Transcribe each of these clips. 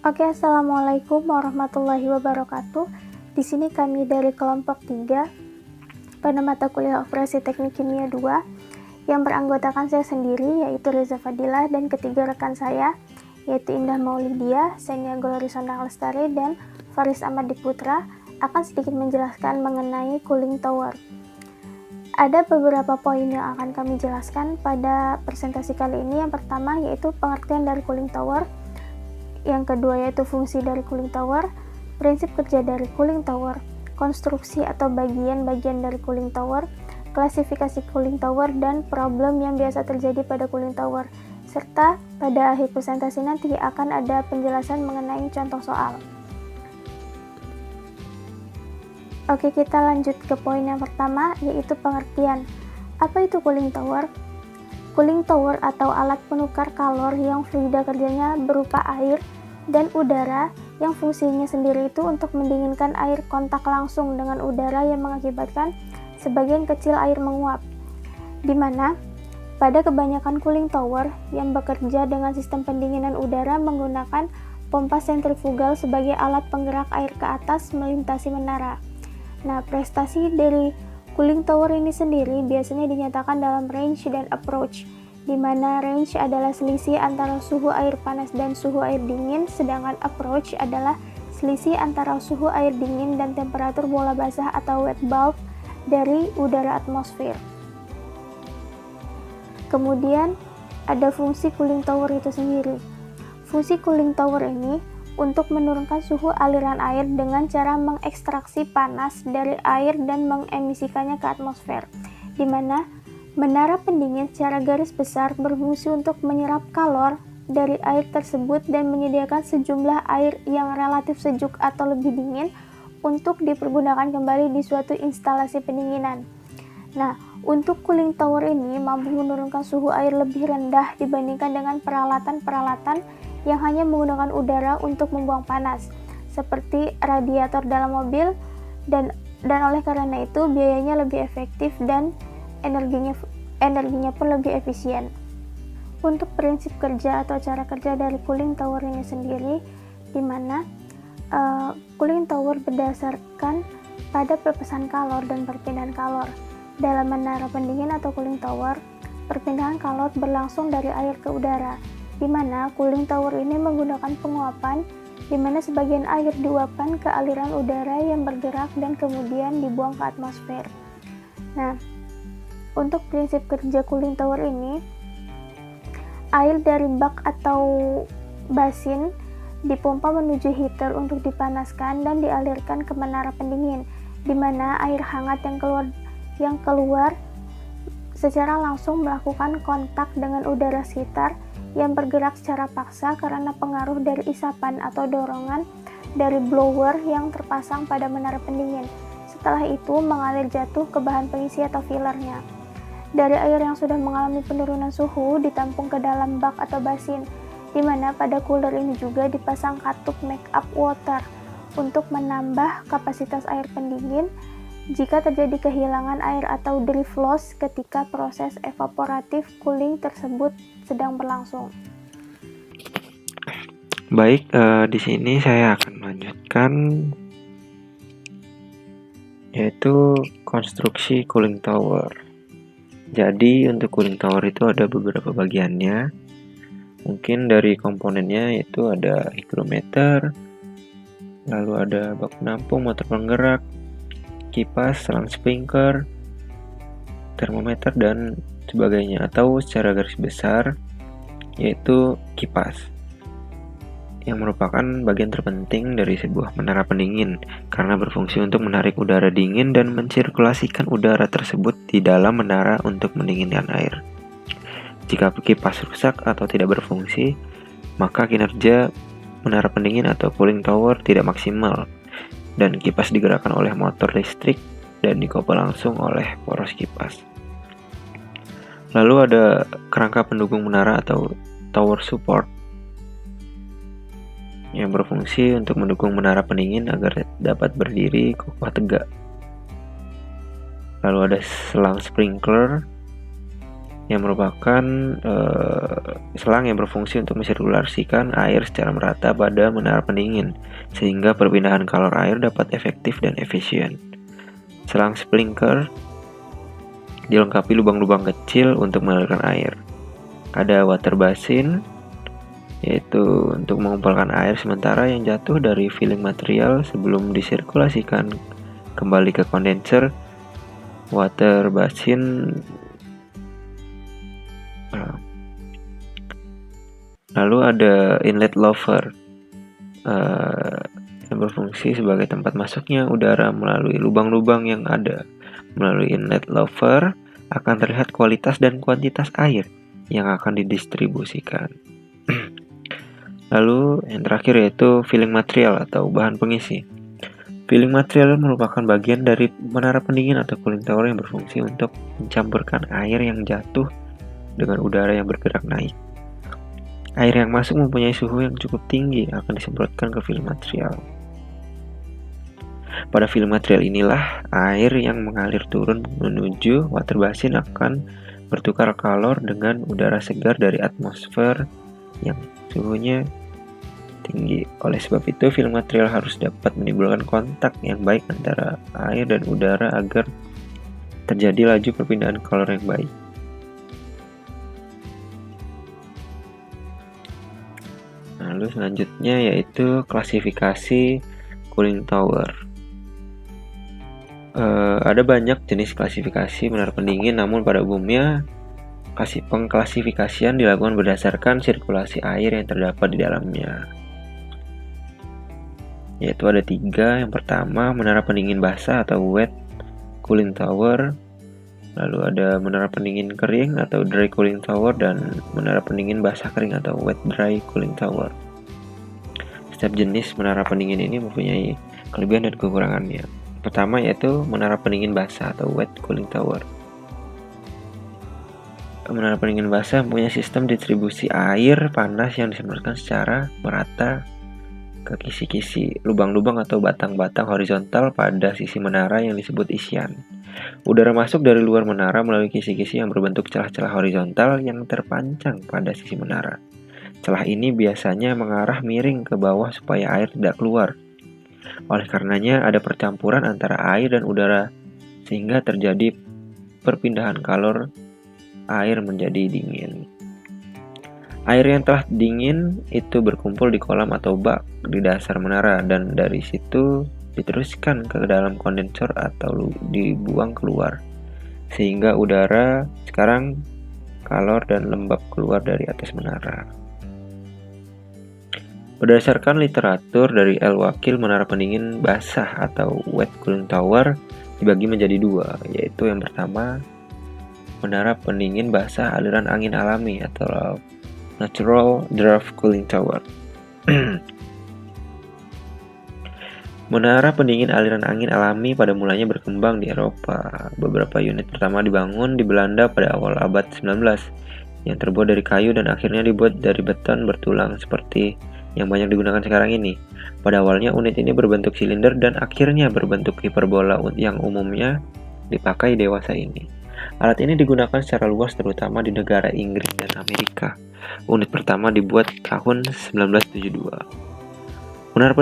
Oke, Assalamualaikum warahmatullahi wabarakatuh. Di sini kami dari kelompok 3 pada mata kuliah Operasi Teknik Kimia 2 yang beranggotakan saya sendiri, yaitu Reza Fadilah, dan ketiga rekan saya, yaitu Indah Maulidia, Senia Glory Sondang Lestari, dan Faris Ahmad Diputra, akan sedikit menjelaskan mengenai cooling tower. Ada beberapa poin yang akan kami jelaskan pada presentasi kali ini. Yang pertama yaitu pengertian dari cooling tower, yang kedua yaitu fungsi dari cooling tower, prinsip kerja dari cooling tower, konstruksi atau bagian-bagian dari cooling tower, klasifikasi cooling tower, dan problem yang biasa terjadi pada cooling tower, serta pada akhir presentasi nanti akan ada penjelasan mengenai contoh soal. Oke, kita lanjut ke poin yang pertama, yaitu pengertian. Apa itu cooling tower? Cooling tower atau alat penukar kalor yang fluida kerjanya berupa air dan udara yang fungsinya sendiri itu untuk mendinginkan air kontak langsung dengan udara yang mengakibatkan sebagian kecil air menguap. Di mana pada kebanyakan cooling tower yang bekerja dengan sistem pendinginan udara menggunakan pompa sentrifugal sebagai alat penggerak air ke atas melintasi menara. Nah, prestasi dari cooling tower ini sendiri biasanya dinyatakan dalam range dan approach, di mana range adalah selisih antara suhu air panas dan suhu air dingin, sedangkan approach adalah selisih antara suhu air dingin dan temperatur bola basah atau wet bulb dari udara atmosfer. Kemudian ada fungsi cooling tower itu sendiri. Fungsi cooling tower ini untuk menurunkan suhu aliran air dengan cara mengekstraksi panas dari air dan mengemisikannya ke atmosfer, di mana menara pendingin secara garis besar berfungsi untuk menyerap kalor dari air tersebut dan menyediakan sejumlah air yang relatif sejuk atau lebih dingin untuk dipergunakan kembali di suatu instalasi pendinginan. Nah, untuk cooling tower ini mampu menurunkan suhu air lebih rendah dibandingkan dengan peralatan-peralatan yang hanya menggunakan udara untuk membuang panas, seperti radiator dalam mobil, dan oleh karena itu biayanya lebih efektif dan energinya pun lebih efisien. Untuk prinsip kerja atau cara kerja dari cooling tower ini sendiri, di mana cooling tower berdasarkan pada pepesan kalor dan perpindahan kalor. Dalam menara pendingin atau cooling tower, perpindahan kalor berlangsung dari air ke udara, di mana cooling tower ini menggunakan penguapan, di mana sebagian air diuapkan ke aliran udara yang bergerak dan kemudian dibuang ke atmosfer. Nah, untuk prinsip kerja cooling tower ini, air dari bak atau basin dipompa menuju heater untuk dipanaskan dan dialirkan ke menara pendingin, di mana air hangat yang keluar secara langsung melakukan kontak dengan udara sekitar yang bergerak secara paksa karena pengaruh dari isapan atau dorongan dari blower yang terpasang pada menara pendingin. Setelah itu mengalir jatuh ke bahan pengisi atau fillernya. Dari air yang sudah mengalami penurunan suhu ditampung ke dalam bak atau basin, di mana pada cooler ini juga dipasang katup make up water untuk menambah kapasitas air pendingin jika terjadi kehilangan air atau drift loss ketika proses evaporatif cooling tersebut sedang berlangsung. Baik, di sini saya akan melanjutkan yaitu konstruksi cooling tower. Jadi untuk cooling tower itu ada beberapa bagiannya. Mungkin dari komponennya yaitu ada hygrometer, lalu ada bak penampung, motor penggerak, kipas, selang sprinkler, termometer, dan sebagainya, atau secara garis besar yaitu kipas, yang merupakan bagian terpenting dari sebuah menara pendingin karena berfungsi untuk menarik udara dingin dan mensirkulasikan udara tersebut di dalam menara untuk mendinginkan air. Jika kipas rusak atau tidak berfungsi, maka kinerja menara pendingin atau cooling tower tidak maksimal, dan kipas digerakkan oleh motor listrik dan dikopel langsung oleh poros kipas. Lalu ada kerangka pendukung menara atau tower support yang berfungsi untuk mendukung menara pendingin agar dapat berdiri kokoh tegak. Lalu ada selang sprinkler yang merupakan selang yang berfungsi untuk mensirkulasikan air secara merata pada menara pendingin, sehingga perpindahan kalor air dapat efektif dan efisien. Selang sprinkler dilengkapi lubang-lubang kecil untuk mengalirkan air. Ada water basin, yaitu untuk mengumpulkan air sementara yang jatuh dari filling material sebelum disirkulasikan kembali ke kondenser. Water basin lalu ada inlet louvre yang berfungsi sebagai tempat masuknya udara melalui lubang-lubang yang ada. Melalui inlet louvre akan terlihat kualitas dan kuantitas air yang akan didistribusikan. Lalu yang terakhir yaitu filling material atau bahan pengisi. Filling material merupakan bagian dari menara pendingin atau cooling tower yang berfungsi untuk mencampurkan air yang jatuh dengan udara yang bergerak naik. Air yang masuk mempunyai suhu yang cukup tinggi akan disemprotkan ke filling material. Pada filling material inilah air yang mengalir turun menuju water basin akan bertukar kalor dengan udara segar dari atmosfer yang suhunya tinggi. Oleh sebab itu, filling material harus dapat menimbulkan kontak yang baik antara air dan udara agar terjadi laju perpindahan kalor yang baik. Lalu selanjutnya yaitu klasifikasi cooling tower. Ada banyak jenis klasifikasi menara pendingin, namun pada umumnya pengklasifikasian dilakukan berdasarkan sirkulasi air yang terdapat di dalamnya. Yaitu ada 3. Yang pertama, menara pendingin basah atau wet cooling tower. Lalu ada menara pendingin kering atau dry cooling tower dan menara pendingin basah kering atau wet dry cooling tower. Setiap jenis menara pendingin ini mempunyai kelebihan dan kekurangannya. Pertama yaitu menara pendingin basah atau wet cooling tower. Menara pendingin basah mempunyai sistem distribusi air panas yang disemprotkan secara merata ke kisi-kisi, lubang-lubang atau batang-batang horizontal pada sisi menara yang disebut isian. Udara masuk dari luar menara melalui kisi-kisi yang berbentuk celah-celah horizontal yang terpancang pada sisi menara. Celah ini biasanya mengarah miring ke bawah supaya air tidak keluar. Oleh karenanya ada percampuran antara air dan udara sehingga terjadi perpindahan kalor air menjadi dingin. Air yang telah dingin itu berkumpul di kolam atau bak di dasar menara dan dari situ diteruskan ke dalam kondensor atau dibuang keluar. Sehingga udara sekarang kalor dan lembab keluar dari atas menara. Berdasarkan literatur dari L. Wakil, menara pendingin basah atau wet cooling tower dibagi menjadi 2, yaitu yang pertama menara pendingin basah aliran angin alami atau natural draft cooling tower. Menara pendingin aliran angin alami pada mulanya berkembang di Eropa. Beberapa unit pertama dibangun di Belanda pada awal abad 19 yang terbuat dari kayu dan akhirnya dibuat dari beton bertulang seperti yang banyak digunakan sekarang ini. Pada awalnya unit ini berbentuk silinder dan akhirnya berbentuk hiperbola yang umumnya dipakai dewasa ini. Alat ini digunakan secara luas terutama di negara Inggris dan Amerika. Unit pertama dibuat tahun 1972. Menara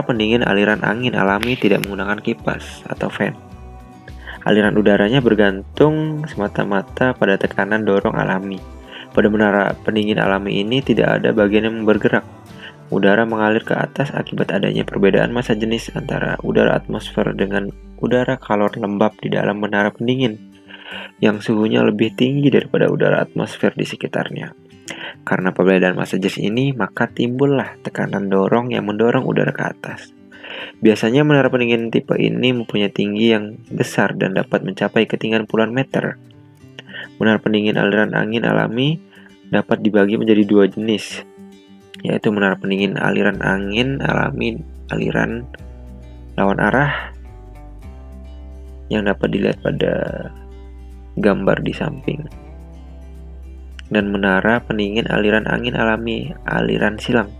pendingin aliran angin alami tidak menggunakan kipas atau fan. Aliran udaranya bergantung semata-mata pada tekanan dorong alami. Pada menara pendingin alami ini tidak ada bagian yang bergerak. Udara mengalir ke atas akibat adanya perbedaan massa jenis antara udara atmosfer dengan udara kalor lembab di dalam menara pendingin yang suhunya lebih tinggi daripada udara atmosfer di sekitarnya. Karena perbedaan massa jenis ini, maka timbullah tekanan dorong yang mendorong udara ke atas. Biasanya menara pendingin tipe ini mempunyai tinggi yang besar dan dapat mencapai ketinggian puluhan meter. Menara pendingin aliran angin alami dapat dibagi menjadi 2 jenis, yaitu menara pendingin aliran angin alami aliran lawan arah yang dapat dilihat pada gambar di samping, dan menara pendingin aliran angin alami aliran silang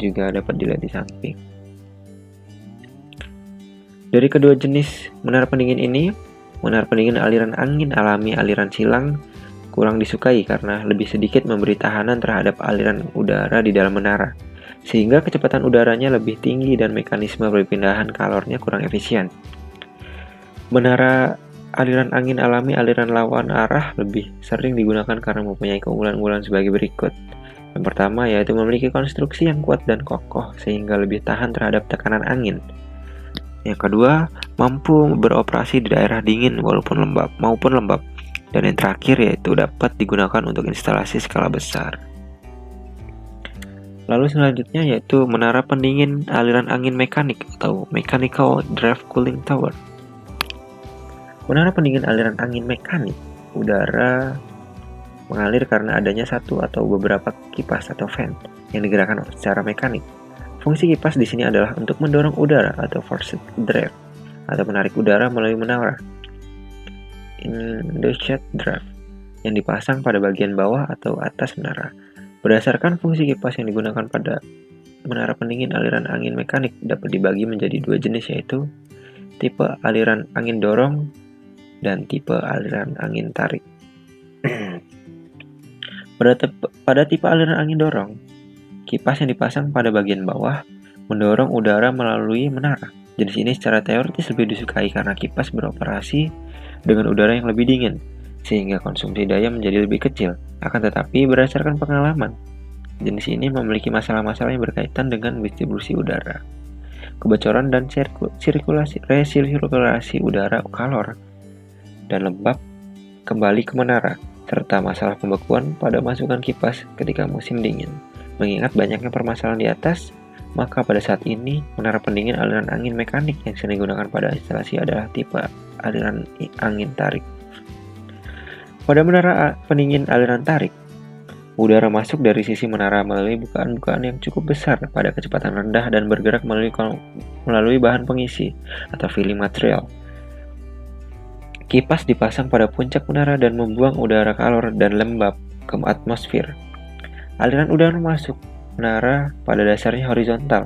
juga dapat dilihat di samping. Dari kedua jenis menara pendingin ini, Menara pendingin aliran angin alami aliran silang kurang disukai karena lebih sedikit memberi tahanan terhadap aliran udara di dalam menara, sehingga kecepatan udaranya lebih tinggi dan mekanisme perpindahan kalornya kurang efisien. Menara aliran angin alami aliran lawan arah lebih sering digunakan karena mempunyai keunggulan-unggulan sebagai berikut. Yang pertama yaitu memiliki konstruksi yang kuat dan kokoh sehingga lebih tahan terhadap tekanan angin. Yang kedua, mampu beroperasi di daerah dingin maupun lembab. Dan yang terakhir yaitu dapat digunakan untuk instalasi skala besar. Lalu selanjutnya yaitu menara pendingin aliran angin mekanik atau Mechanical Draft Cooling Tower. Menara pendingin aliran angin mekanik, udara mengalir karena adanya satu atau beberapa kipas atau fan yang digerakkan secara mekanik. Fungsi kipas di sini adalah untuk mendorong udara atau forced draft atau menarik udara melalui menara induced draft yang dipasang pada bagian bawah atau atas menara. Berdasarkan fungsi kipas yang digunakan pada menara pendingin aliran angin mekanik dapat dibagi menjadi dua jenis yaitu tipe aliran angin dorong dan tipe aliran angin tarik. Pada tipe aliran angin dorong, kipas yang dipasang pada bagian bawah mendorong udara melalui menara. Jenis ini secara teoritis lebih disukai karena kipas beroperasi dengan udara yang lebih dingin, sehingga konsumsi daya menjadi lebih kecil. Akan tetapi, berdasarkan pengalaman, jenis ini memiliki masalah-masalah yang berkaitan dengan distribusi udara, kebocoran dan resirkulasi udara kalor, dan lembab kembali ke menara, serta masalah pembekuan pada masukan kipas ketika musim dingin. Mengingat banyaknya permasalahan di atas, maka pada saat ini menara pendingin aliran angin mekanik yang sering digunakan pada instalasi adalah tipe aliran angin tarik. Pada menara pendingin aliran tarik, udara masuk dari sisi menara melalui bukaan-bukaan yang cukup besar pada kecepatan rendah dan bergerak melalui bahan pengisi atau filling material. Kipas dipasang pada puncak menara dan membuang udara kalor dan lembab ke atmosfer. Aliran udara masuk menara pada dasarnya horizontal,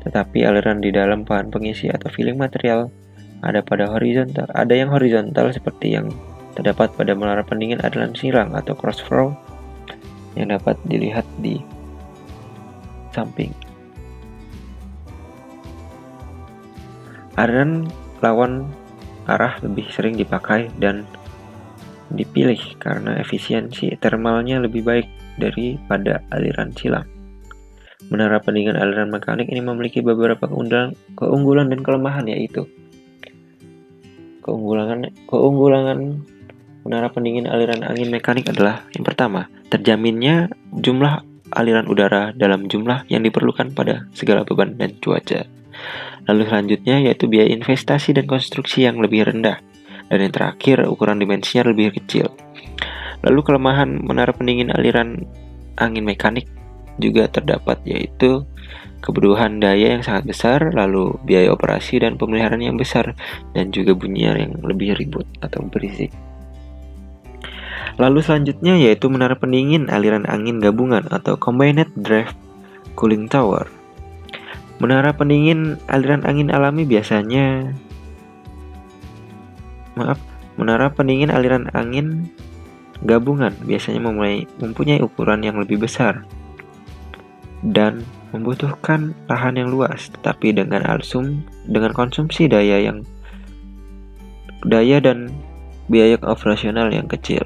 tetapi aliran di dalam bahan pengisi atau filling material ada yang horizontal seperti yang terdapat pada menara pendingin aliran silang atau cross flow yang dapat dilihat di samping. Aliran lawan arah lebih sering dipakai dan dipilih karena efisiensi termalnya lebih baik daripada aliran silang. Menara pendingin aliran mekanik ini memiliki beberapa keunggulan dan kelemahan yaitu keunggulan menara pendingin aliran angin mekanik adalah yang pertama, terjaminnya jumlah aliran udara dalam jumlah yang diperlukan pada segala beban dan cuaca. Lalu selanjutnya yaitu biaya investasi dan konstruksi yang lebih rendah. Dan yang terakhir, ukuran dimensinya lebih kecil. Lalu kelemahan menara pendingin aliran angin mekanik juga terdapat yaitu kebutuhan daya yang sangat besar, lalu biaya operasi dan pemeliharaan yang besar, dan juga bunyi yang lebih ribut atau berisik. Lalu selanjutnya yaitu menara pendingin aliran angin gabungan atau Combined Draft Cooling Tower. Menara pendingin aliran angin alami menara pendingin aliran angin gabungan biasanya mempunyai ukuran yang lebih besar dan membutuhkan lahan yang luas, tetapi dengan konsumsi daya dan biaya operasional yang kecil.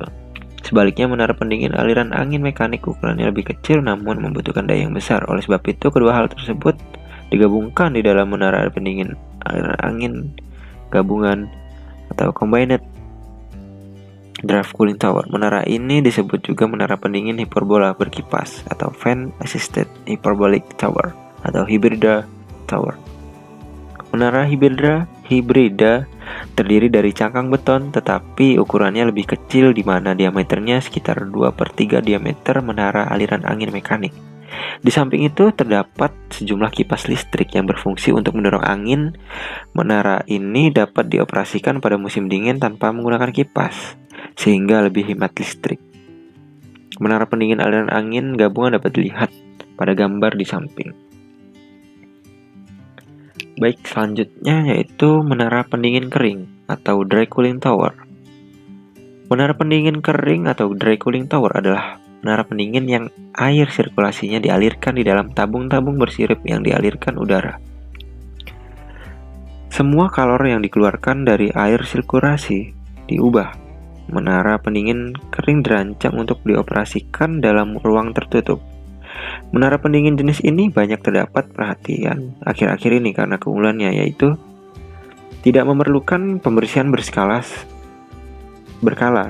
Sebaliknya, menara pendingin aliran angin mekanik ukurannya lebih kecil namun membutuhkan daya yang besar. Oleh sebab itu, kedua hal tersebut digabungkan di dalam menara pendingin aliran angin gabungan atau Combined Draft Cooling Tower. Menara ini disebut juga menara pendingin hiperbola berkipas atau Fan Assisted Hyperbolic Tower atau Hybrida Tower. Menara hibrida terdiri dari cangkang beton tetapi ukurannya lebih kecil di mana diameternya sekitar 2/3 diameter menara aliran angin mekanik. Di samping itu terdapat sejumlah kipas listrik yang berfungsi untuk mendorong angin. Menara ini dapat dioperasikan pada musim dingin tanpa menggunakan kipas, sehingga lebih hemat listrik. Menara pendingin aliran angin gabungan dapat dilihat pada gambar di samping. Baik, selanjutnya yaitu menara pendingin kering. atau dry cooling tower. Menara pendingin kering atau dry cooling tower adalah menara pendingin yang air sirkulasinya dialirkan di dalam tabung-tabung bersirip yang dialirkan udara. Semua kalor yang dikeluarkan dari air sirkulasi diubah. Menara pendingin kering dirancang untuk dioperasikan dalam ruang tertutup. Menara pendingin jenis ini banyak terdapat perhatian akhir-akhir ini karena keunggulannya, yaitu tidak memerlukan pembersihan berkala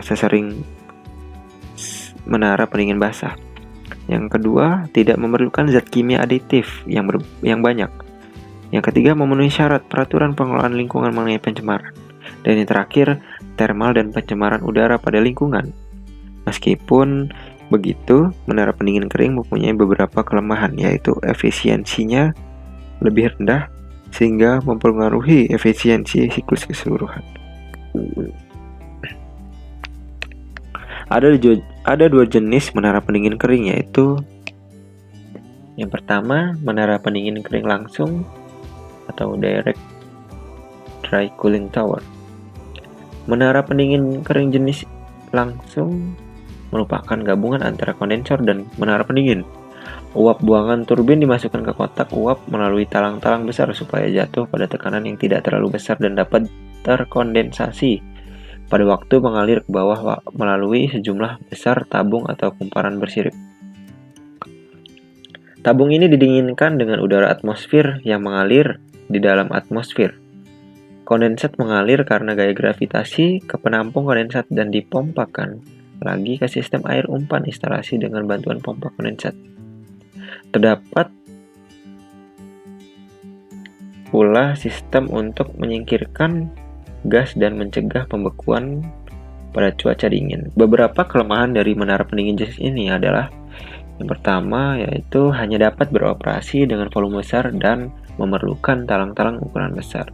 sesering menara pendingin basah. Yang kedua, tidak memerlukan zat kimia aditif yang banyak. Yang ketiga, memenuhi syarat peraturan pengelolaan lingkungan mengenai pencemaran. Dan yang terakhir, termal dan pencemaran udara pada lingkungan. Meskipun begitu, menara pendingin kering mempunyai beberapa kelemahan, yaitu efisiensinya lebih rendah sehingga mempengaruhi efisiensi siklus keseluruhan. Ada dua jenis menara pendingin kering, yaitu yang pertama, menara pendingin kering langsung atau direct dry cooling tower. Menara pendingin kering jenis langsung merupakan gabungan antara kondensor dan menara pendingin. Uap buangan turbin dimasukkan ke kotak uap melalui talang-talang besar supaya jatuh pada tekanan yang tidak terlalu besar dan dapat terkondensasi pada waktu mengalir ke bawah melalui sejumlah besar tabung atau kumparan bersirip. Tabung ini didinginkan dengan udara atmosfer yang mengalir di dalam atmosfer. Kondensat mengalir karena gaya gravitasi ke penampung kondensat dan dipompakan lagi ke sistem air umpan instalasi dengan bantuan pompa kondensat. Terdapat pula sistem untuk menyingkirkan gas dan mencegah pembekuan pada cuaca dingin. Beberapa kelemahan dari menara pendingin jenis ini adalah yang pertama, yaitu hanya dapat beroperasi dengan volume besar dan memerlukan talang-talang ukuran besar.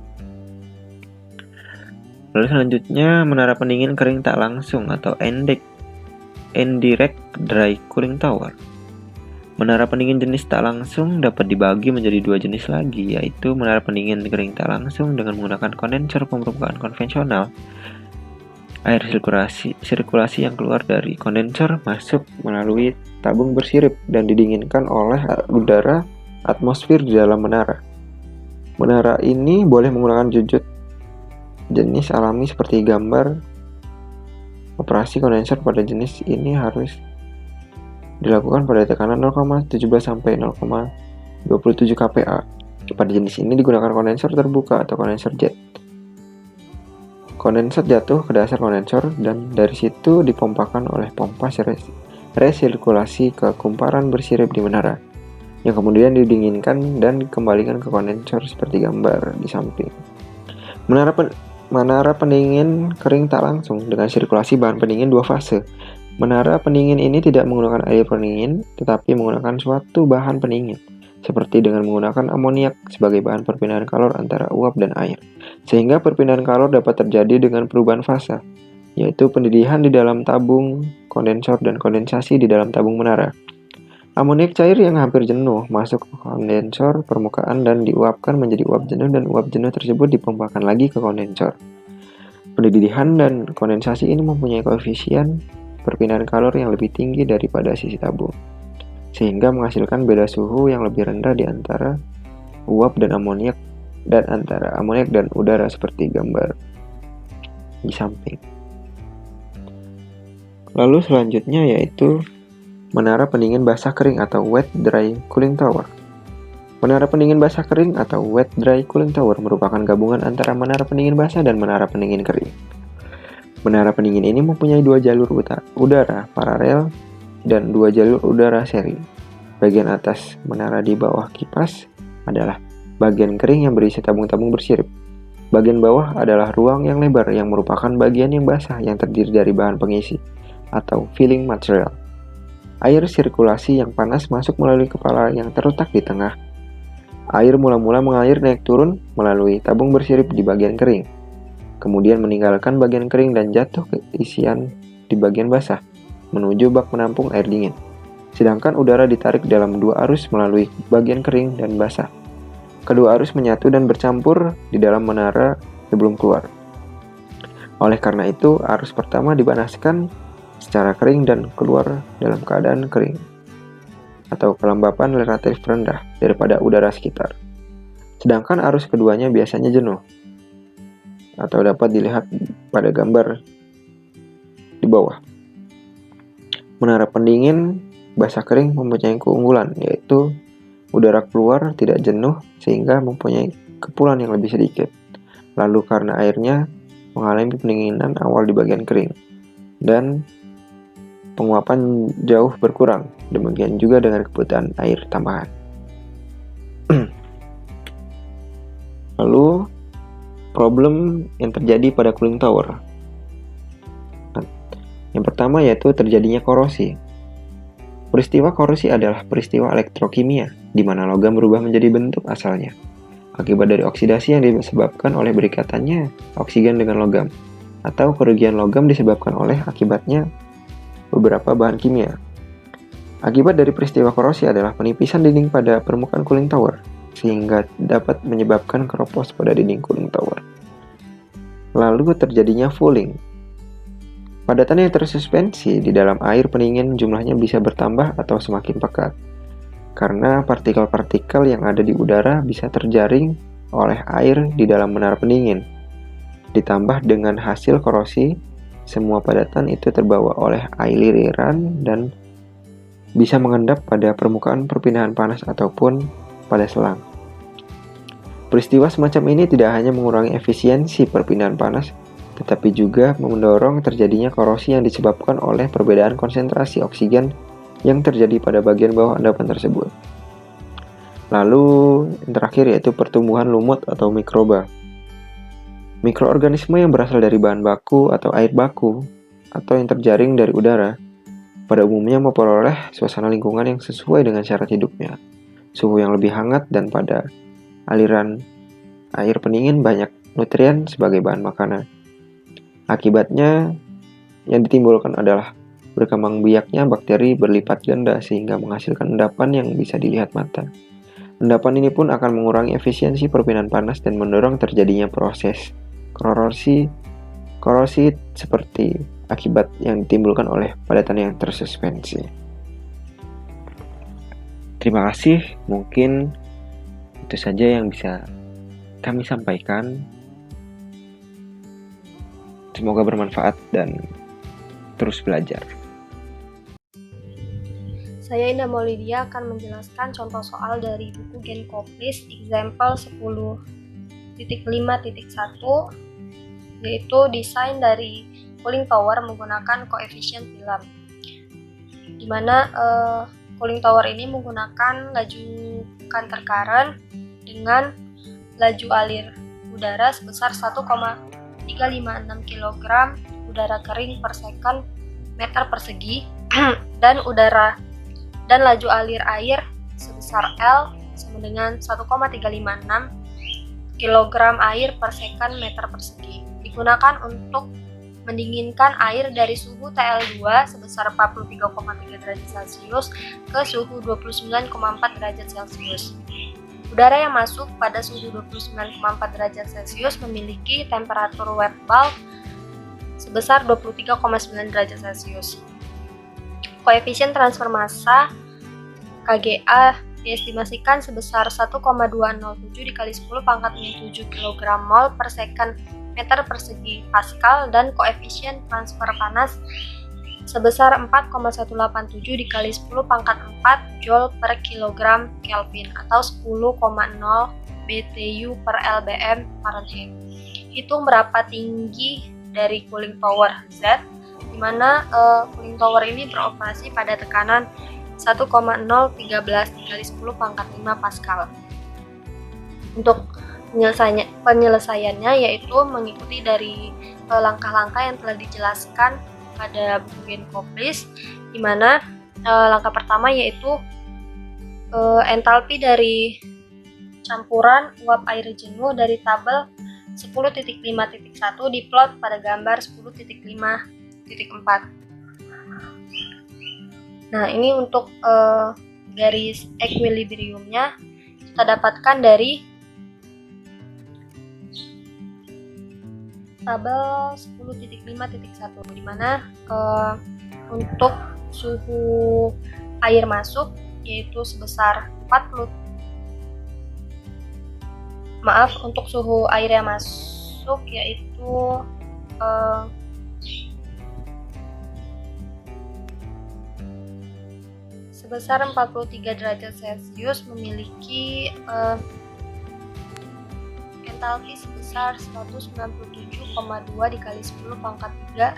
Lalu selanjutnya, menara pendingin kering tak langsung atau indirect dry cooling tower. Menara pendingin jenis tak langsung dapat dibagi menjadi dua jenis lagi, yaitu menara pendingin kering tak langsung dengan menggunakan kondensor pembukaan konvensional. Air sirkulasi yang keluar dari kondensor masuk melalui tabung bersirip dan didinginkan oleh udara atmosfer di dalam menara. Menara ini boleh menggunakan jujut jenis alami seperti gambar. Operasi kondensor pada jenis ini harus dilakukan pada tekanan 0,17 sampai 0,27 kPa. Pada jenis ini digunakan kondensor terbuka atau kondensor jet. Kondensat jatuh ke dasar kondensor dan dari situ dipompakan oleh pompa resirkulasi ke kumparan bersirip di menara, yang kemudian didinginkan dan dikembalikan ke kondensor seperti gambar di samping. Menara pendingin kering tak langsung dengan sirkulasi bahan pendingin dua fase. Menara pendingin ini tidak menggunakan air pendingin, tetapi menggunakan suatu bahan pendingin, seperti dengan menggunakan amoniak sebagai bahan perpindahan kalor antara uap dan air, sehingga perpindahan kalor dapat terjadi dengan perubahan fase, yaitu pendidihan di dalam tabung kondensor dan kondensasi di dalam tabung menara. Amoniak cair yang hampir jenuh masuk ke kondensor permukaan dan diuapkan menjadi uap jenuh, dan uap jenuh tersebut dipompakan lagi ke kondensor. Pendidihan dan kondensasi ini mempunyai koefisien perpindahan kalor yang lebih tinggi daripada sisi tabung, sehingga menghasilkan beda suhu yang lebih rendah di antara uap dan amoniak dan antara amoniak dan udara seperti gambar di samping. Lalu selanjutnya yaitu menara pendingin basah kering atau wet dry cooling tower. Menara pendingin basah kering atau wet dry cooling tower merupakan gabungan antara menara pendingin basah dan menara pendingin kering. Menara pendingin ini mempunyai dua jalur udara paralel dan dua jalur udara seri. Bagian atas menara di bawah kipas adalah bagian kering yang berisi tabung-tabung bersirip. Bagian bawah adalah ruang yang lebar yang merupakan bagian yang basah yang terdiri dari bahan pengisi atau filling material. Air sirkulasi yang panas masuk melalui kepala yang terletak di tengah. Air mula-mula mengalir naik turun melalui tabung bersirip di bagian kering, kemudian meninggalkan bagian kering dan jatuh ke isian di bagian basah menuju bak menampung air dingin. Sedangkan udara ditarik dalam dua arus melalui bagian kering dan basah. Kedua arus menyatu dan bercampur di dalam menara sebelum keluar. Oleh karena itu, arus pertama dipanaskan secara kering dan keluar dalam keadaan kering atau kelembapan relatif rendah daripada udara sekitar. Sedangkan arus keduanya biasanya jenuh atau dapat dilihat pada gambar di bawah. Menara pendingin basah kering mempunyai keunggulan, yaitu udara keluar tidak jenuh sehingga mempunyai kepulan yang lebih sedikit. Lalu karena airnya mengalami pendinginan awal di bagian kering dan penguapan jauh berkurang. Demikian juga dengan kebutuhan air tambahan. Lalu problem yang terjadi pada cooling tower. Yang pertama yaitu terjadinya korosi. Peristiwa korosi adalah peristiwa elektrokimia, di mana logam berubah menjadi bentuk asalnya, akibat dari oksidasi yang disebabkan oleh berikatannya oksigen dengan logam, atau kerugian logam disebabkan oleh akibatnya beberapa bahan kimia. Akibat dari peristiwa korosi adalah penipisan dinding pada permukaan cooling tower, sehingga dapat menyebabkan keropos pada dinding cooling tower. Lalu terjadinya fouling. Padatan yang tersuspensi di dalam air pendingin jumlahnya bisa bertambah atau semakin pekat, karena partikel-partikel yang ada di udara bisa terjaring oleh air di dalam menara pendingin. Ditambah dengan hasil korosi, semua padatan itu terbawa oleh aliran dan bisa mengendap pada permukaan perpindahan panas ataupun pada selang. Peristiwa semacam ini tidak hanya mengurangi efisiensi perpindahan panas, tetapi juga mendorong terjadinya korosi yang disebabkan oleh perbedaan konsentrasi oksigen yang terjadi pada bagian bawah endapan tersebut. Lalu yang terakhir yaitu pertumbuhan lumut atau mikroba. Mikroorganisme yang berasal dari bahan baku atau air baku atau yang terjaring dari udara pada umumnya memperoleh suasana lingkungan yang sesuai dengan syarat hidupnya. Suhu yang lebih hangat dan pada aliran air pendingin banyak nutrien sebagai bahan makanan. Akibatnya yang ditimbulkan adalah berkembang biaknya bakteri berlipat ganda sehingga menghasilkan endapan yang bisa dilihat mata. Endapan ini pun akan mengurangi efisiensi perpindahan panas dan mendorong terjadinya proses korosi seperti akibat yang ditimbulkan oleh padatan yang tersuspensi. Terima kasih, mungkin itu saja yang bisa kami sampaikan. Semoga bermanfaat dan terus belajar. Saya Indah Maulidia akan menjelaskan contoh soal dari buku Genkoplis example 10.5.1, yaitu desain dari cooling tower menggunakan koefisien film. Di mana cooling tower ini menggunakan laju counter current dengan laju alir udara sebesar 1,356 kg udara kering per second meter persegi dan laju alir air sebesar L sama dengan 1,356 kg air per second meter persegi. Digunakan untuk mendinginkan air dari suhu TL2 sebesar 43,3 derajat Celcius ke suhu 29,4 derajat Celcius. Udara yang masuk pada suhu 29,4 derajat Celcius memiliki temperatur wet bulb sebesar 23,9 derajat Celcius. Koefisien transfer massa KGA diestimasikan sebesar 1,207 dikali 10 pangkat 7 kg mol per second meter persegi Pascal dan koefisien transfer panas sebesar 4,187 dikali 10 pangkat 4 Joule per kilogram Kelvin atau 10,0 BTU per LBM Fahrenheit. Hitung berapa tinggi dari cooling tower Z, di mana cooling tower ini beroperasi pada tekanan 1,013 dikali 10 pangkat 5 Pascal. Untuk penyelesaiannya yaitu mengikuti dari langkah-langkah yang telah dijelaskan pada buku Genkoplis, di mana langkah pertama yaitu entalpi dari campuran uap air jenuh dari tabel 10.5.1 diplot pada gambar 10.5.4. Nah, ini untuk garis equilibriumnya kita dapatkan dari tabel 10.5.1 di mana untuk suhu air masuk yaitu sebesar untuk suhu air yang masuk yaitu sebesar 43 derajat Celcius memiliki entalpi sebesar 197,2 dikali 10 pangkat 3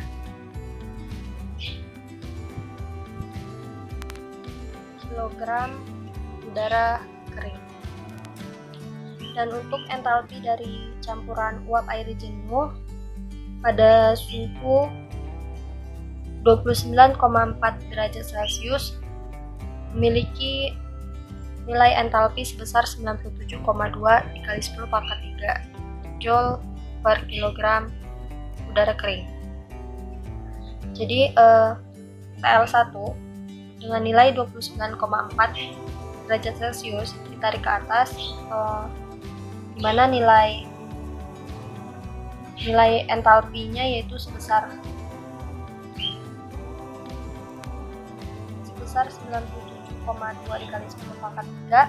kilogram udara kering. Dan untuk entalpi dari campuran uap air jenuh pada suhu 29,4 derajat Celcius memiliki nilai entalpi sebesar 97,2 dikali 10 pangkat 3 Joule per kilogram udara kering. Jadi TL1 dengan nilai 29,4 derajat Celcius ditarik ke atas, di mana nilai entalpinya yaitu sebesar 97,2 dikali 10 pangkat 3,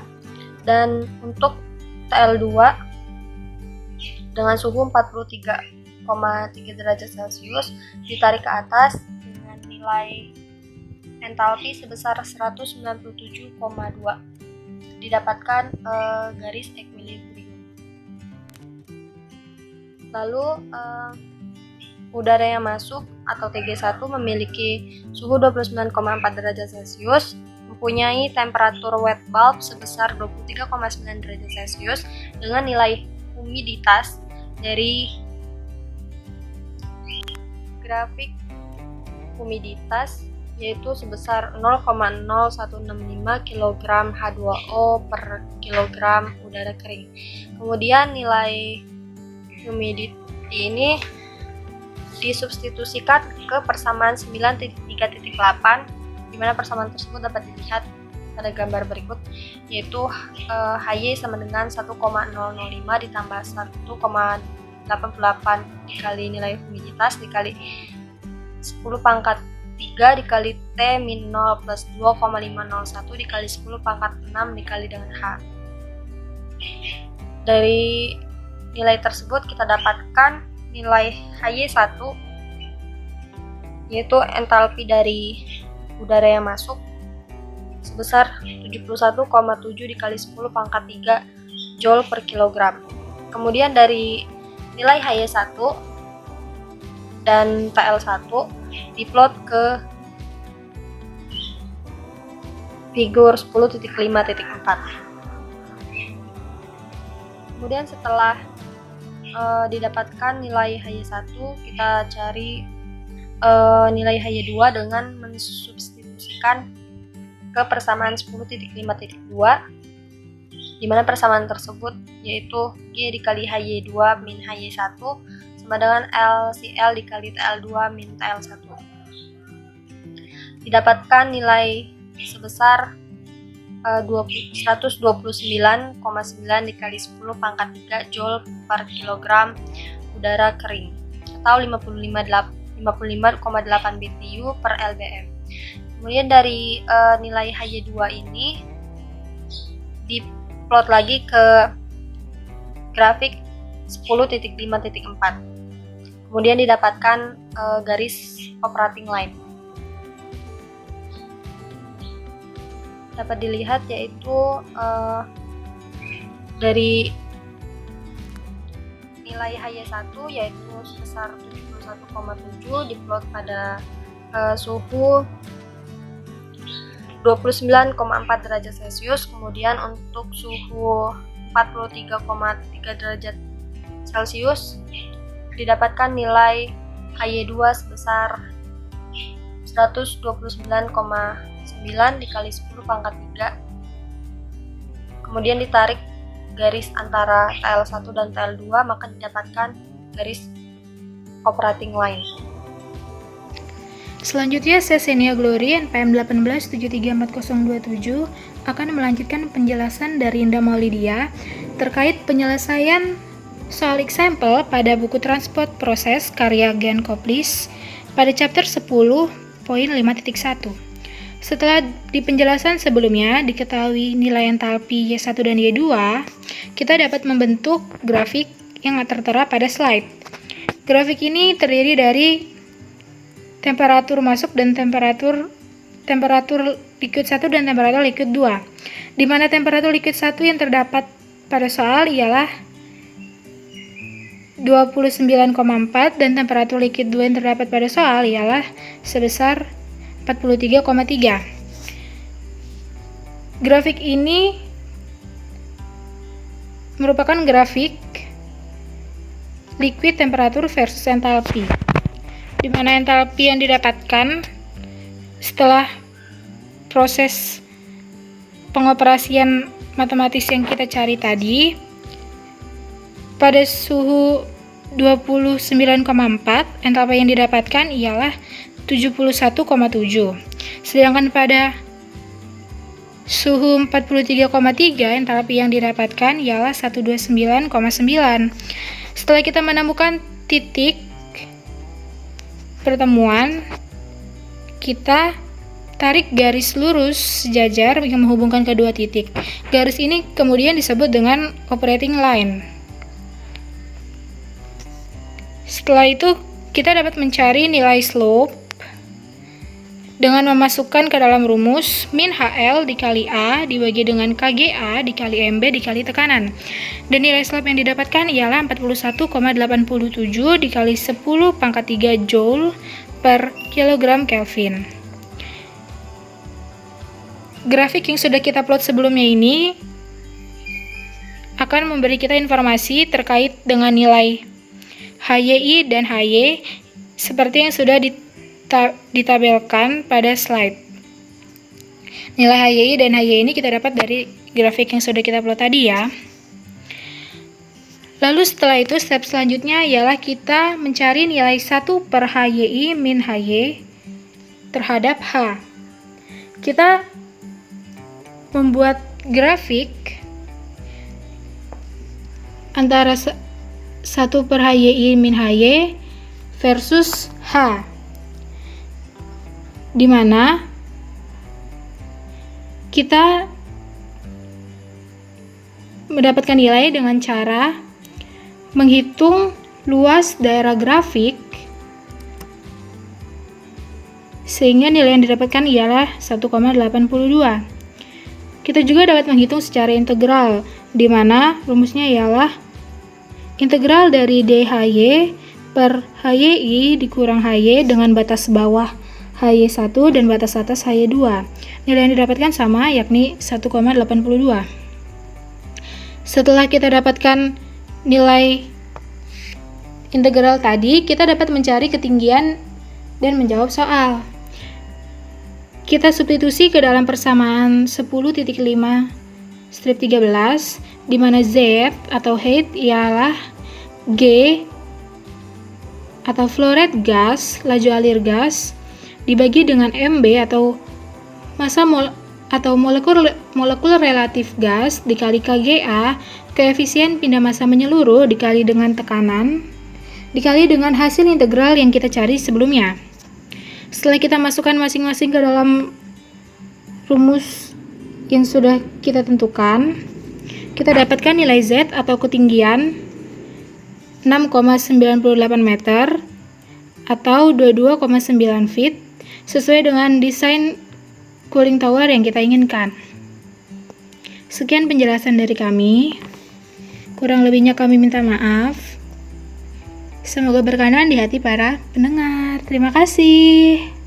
dan untuk TL2 dengan suhu 43,3 derajat Celcius ditarik ke atas dengan nilai entalpi sebesar 197,2 didapatkan garis equilibrium. Lalu udara yang masuk atau TG1 memiliki suhu 29,4 derajat Celcius, mempunyai temperatur wet bulb sebesar 23,9 derajat Celcius dengan nilai humiditas dari grafik humiditas yaitu sebesar 0,0165 kg H2O per kilogram udara kering. Kemudian nilai humidity ini disubstitusikan ke persamaan 9.3.8, di mana persamaan tersebut dapat dilihat pada gambar berikut, yaitu HY sama dengan 1,005 ditambah 1,88 dikali nilai humiditas dikali 10 pangkat 3 dikali T min 0 plus 2,501 dikali 10 pangkat 6 dikali dengan H. Dari nilai tersebut kita dapatkan nilai HY1 yaitu entalpi dari udara yang masuk sebesar 71,7 dikali 10 pangkat 3 Joule per kilogram. Kemudian dari nilai HY1 dan TL1 diplot ke figur 10.5.4. Kemudian setelah didapatkan nilai HY1, kita cari nilai HY2 dengan mensubstitusikan ke persamaan 10.5.2, di mana persamaan tersebut yaitu G dikali HY2 min HY1 sama dengan LCL dikali TL2 min TL1. Didapatkan nilai sebesar 129,9 dikali 10 pangkat 3 Joule per kilogram udara kering atau 55,8 BTU per LBM. Kemudian dari nilai HY2 ini diplot lagi ke grafik 10.5.4. Kemudian didapatkan garis operating line. Dapat dilihat yaitu dari nilai HY1 yaitu sebesar 71,7 diplot pada suhu 29,4 derajat Celcius. Kemudian untuk suhu 43,3 derajat Celcius didapatkan nilai HY2 sebesar 129,9 dikali 10 pangkat 3. Kemudian ditarik garis antara TL1 dan TL2, maka didapatkan garis operating line. Selanjutnya, Sesenia Glory NPM 18734027 akan melanjutkan penjelasan dari Indah Maulidia terkait penyelesaian soal example pada buku Transport Proses karya Gen Koplis pada chapter 10.5.1. Setelah di penjelasan sebelumnya diketahui nilai entalpi Y1 dan Y2, kita dapat membentuk grafik yang tertera pada slide. Grafik ini terdiri dari temperatur masuk dan temperatur liquid 1 dan temperatur liquid 2, di mana temperatur liquid 1 yang terdapat pada soal ialah 29,4 dan temperatur liquid 2 yang terdapat pada soal ialah sebesar 43,3. Grafik ini merupakan grafik liquid temperatur versus entalpi, di mana entalpi yang didapatkan setelah proses pengoperasian matematis yang kita cari tadi pada suhu 29,4, entalpi yang didapatkan ialah 71,7. Sedangkan pada suhu 43,3, entalpi yang didapatkan ialah 129,9. Setelah kita menemukan titik pertemuan, kita tarik garis lurus sejajar yang menghubungkan kedua titik. Garis ini kemudian disebut dengan operating line. Setelah itu, kita dapat mencari nilai slope dengan memasukkan ke dalam rumus min HL dikali A dibagi dengan KGA dikali MB dikali tekanan. Dan nilai slope yang didapatkan ialah 41,87 dikali 10 pangkat 3 Joule per kilogram Kelvin. Grafik yang sudah kita plot sebelumnya ini akan memberi kita informasi terkait dengan nilai HYI dan HY seperti yang sudah ditabelkan pada slide. Nilai HYI dan HY ini kita dapat dari grafik yang sudah kita plot tadi ya. Lalu setelah itu step selanjutnya ialah kita mencari nilai 1 per HYI min HY terhadap H. Kita membuat grafik antara 1 per HYI min HY versus H, di mana kita mendapatkan nilai dengan cara menghitung luas daerah grafik sehingga nilai yang didapatkan ialah 1,82. Kita juga dapat menghitung secara integral, di mana rumusnya ialah integral dari DHY per HYI dikurang HY dengan batas bawah HY1 dan batas atas HY2. Nilai yang didapatkan sama, yakni 1,82. Setelah kita dapatkan nilai integral tadi, kita dapat mencari ketinggian dan menjawab soal. Kita substitusi ke dalam persamaan 10.5 strip 13, di mana Z atau height ialah G atau flow rate gas, laju alir gas, dibagi dengan MB atau massa molekul relatif gas dikali KGA, koefisien pindah massa menyeluruh dikali dengan tekanan, dikali dengan hasil integral yang kita cari sebelumnya. Setelah kita masukkan masing-masing ke dalam rumus yang sudah kita tentukan, kita dapatkan nilai Z atau ketinggian 6,98 meter atau 22,9 feet sesuai dengan desain cooling tower yang kita inginkan. Sekian penjelasan dari kami. Kurang lebihnya kami minta maaf. Semoga berkenan di hati para pendengar. Terima kasih.